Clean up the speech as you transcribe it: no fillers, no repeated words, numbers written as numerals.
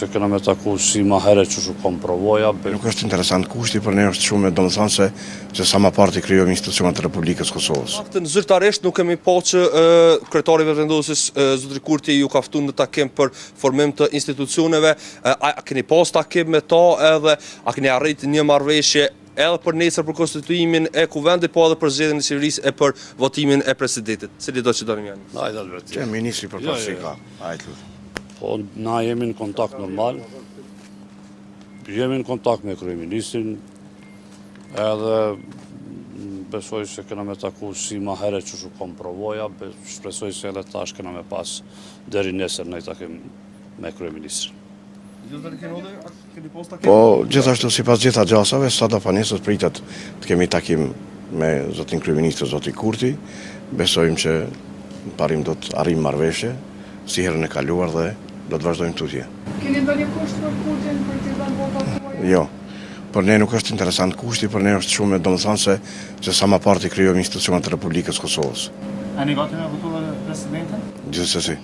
se kena me taku si ma herë që shu kom provoja. Nuk është interesant kushti, për ne është shumë, domethënë se sa më parë të krijojmë institucionet e Republikës Kosovës. Zyrtarisht nuk kemi pa që kryetari vendosës zotri Kurti ju ka ftuar në takim për formim të institucioneve. A keni pas takim me ta edhe a keni arrit një marrëveshje edhe për nesër për konstituimin e kuvendit, po edhe për zgjedhjen e qeverisë e për votimin e presidentit. Cili do që doni janë? Hajde Albert. Që ministri për pasi ka. Hajde. Po na jemi në kontakt normal. Jemi në kontakt me kryeministrin. Edhe besoj se kena me taku si ma herë që shu kom provoja, shpresoj se edhe tash kena me pas deri nesër në takim me kryeministrin. Po, gjithashtu sipas gjitha gjasave, sa do nesër pritet të kemi takim me zotin kryeministër, zoti Kurti. Besojmë që në parim do të arrijmë marrëveshje, si herën e kaluar dhe do të vazhdojmë tutje. Keni ndonjë kusht për Kurtin për të dhënë votat? Jo. Për ne nuk është interesant kushti, për ne është shumë, domethënë se sa më parë të krijojmë institucionet e Republikës Kosovës. A ne gati me votuar presidentin? Gjithsesi.